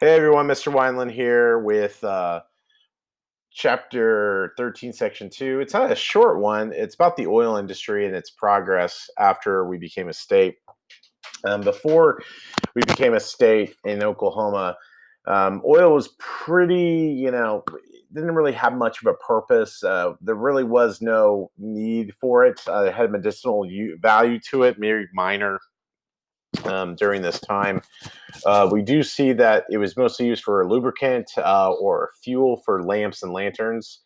Hey everyone, Mr. Wineland here with chapter 13, section 2. It's not a short one. It's about the oil industry and its progress after we became a state. Before we became a state in Oklahoma, oil was pretty, didn't really have much of a purpose. There really was no need for it. It had medicinal value to it, very minor during this time. We do see that it was mostly used for lubricant or fuel for lamps and lanterns.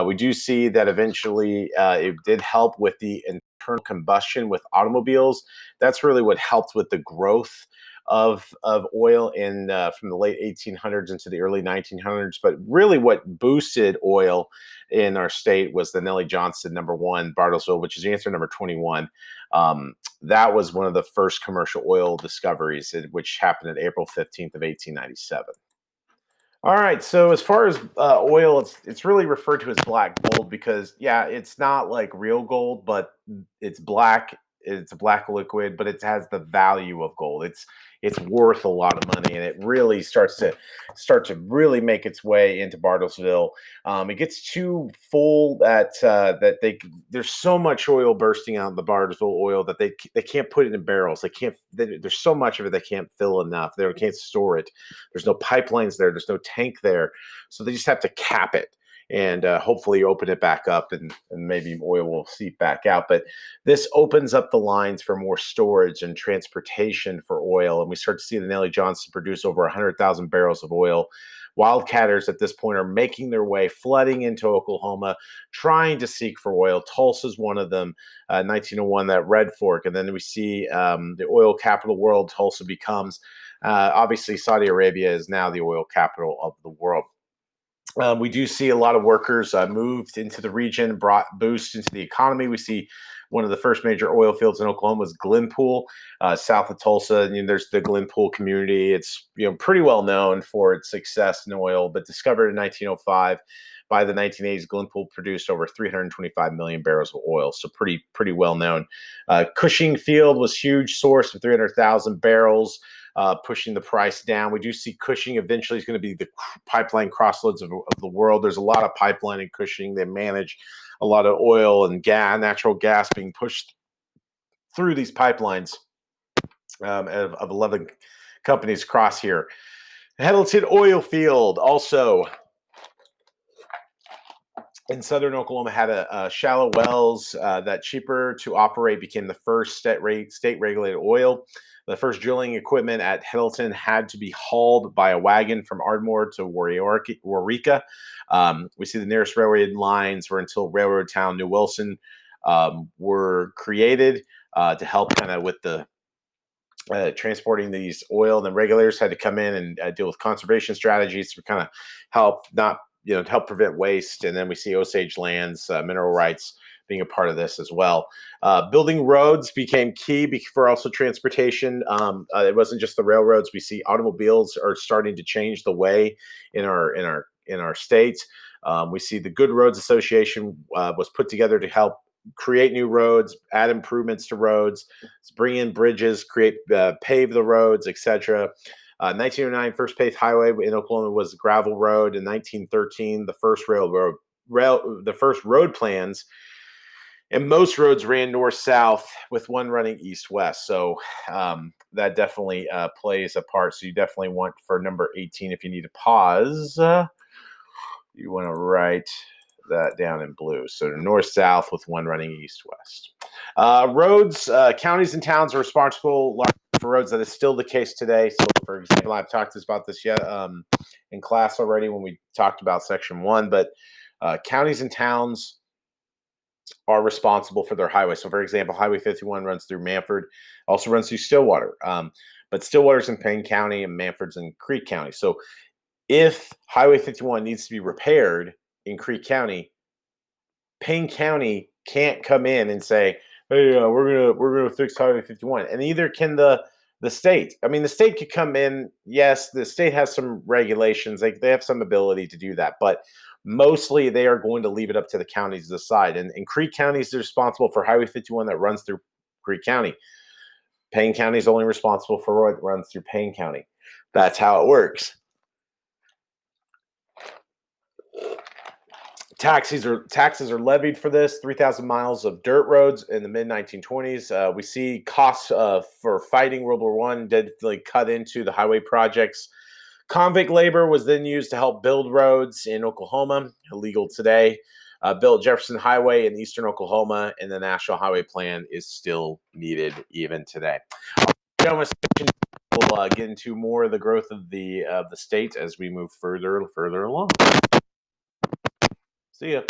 We do see that eventually it did help with the internal combustion with automobiles. That's really what helped with the growth of oil in from the late 1800s into the early 1900s. But really, what boosted oil in our state was the Nellie Johnston number one Bartlesville, which is answer number 21. That was one of the first commercial oil discoveries, which happened on April 15th of 1897. All right. So as far as oil, it's really referred to as black gold because yeah, it's not like real gold, but it's black. It's a black liquid, but it has the value of gold. It's worth a lot of money, and it really starts to really make its way into Bartlesville. It gets too full there's so much oil bursting out of the Bartlesville oil that they can't put it in barrels. There's so much of it they can't fill enough. They can't store it. There's no pipelines there. There's no tank there. So they just have to cap it and hopefully open it back up and maybe oil will seep back out. But this opens up the lines for more storage and transportation for oil. And we start to see the Nellie Johnston produce over 100,000 barrels of oil. Wildcatters at this point are making their way, flooding into Oklahoma, trying to seek for oil. Tulsa's one of them, 1901, that Red Fork. And then we see the oil capital world Tulsa becomes. Obviously, Saudi Arabia is now the oil capital of the world. We do see a lot of workers moved into the region, brought boost into the economy. We see one of the first major oil fields in Oklahoma was Glenpool, south of Tulsa. There's the Glenpool community. It's pretty well known for its success in oil, but discovered in 1905. By the 1980s, Glenpool produced over 325 million barrels of oil, so pretty well known. Cushing Field was huge source of 300,000 barrels pushing the price down. We do see Cushing eventually is going to be the pipeline crossroads of the world. There's a lot of pipeline in Cushing. They manage a lot of oil and natural gas being pushed through these pipelines of 11 companies across here. Heddleton Oil Field also in southern Oklahoma had a shallow wells that cheaper to operate became the first state regulated oil. The first drilling equipment at Heddleton had to be hauled by a wagon from Ardmore to Waurika. We see the nearest railroad lines were until railroad town New Wilson were created to help kind of with the transporting these oil. And then regulators had to come in and deal with conservation strategies to kind of help not help prevent waste. And then we see Osage lands, mineral rights being a part of this as well. Building roads became key for also transportation. It wasn't just the railroads. We see automobiles are starting to change the way in our state. We see the Good Roads Association was put together to help create new roads, add improvements to roads, bring in bridges, pave the roads, etc. 1909, first paved highway in Oklahoma was gravel road. In 1913, the first the first road plans, and most roads ran north-south with one running east-west. So that definitely plays a part. So you definitely want for number 18, if you need to pause, you want to write that down in blue. So north-south with one running east-west. Roads, counties and towns are responsible for roads. That is still the case today. So, for example, I've talked about this in class already when we talked about section 1, but counties and towns are responsible for their highway. So, for example, Highway 51 runs through Manford, also runs through Stillwater. But Stillwater's in Payne County and Manford's in Creek County. So if Highway 51 needs to be repaired in Creek County, Payne County can't come in and say, "Hey, we're gonna fix Highway 51," and neither can the state. I mean, the state could come in. Yes, the state has some regulations; they have some ability to do that, but mostly they are going to leave it up to the counties to decide. And Creek County is responsible for Highway 51 that runs through Creek County. Payne County is only responsible for what runs through Payne County. That's how it works. Taxes are levied for this. 3,000 miles of dirt roads in the mid 1920s. We see costs for fighting World War One definitely cut into the highway projects. Convict labor was then used to help build roads in Oklahoma, illegal today. Built Jefferson Highway in eastern Oklahoma, and the National Highway Plan is still needed even today. We'll get into more of the growth of the state as we move further along. See ya.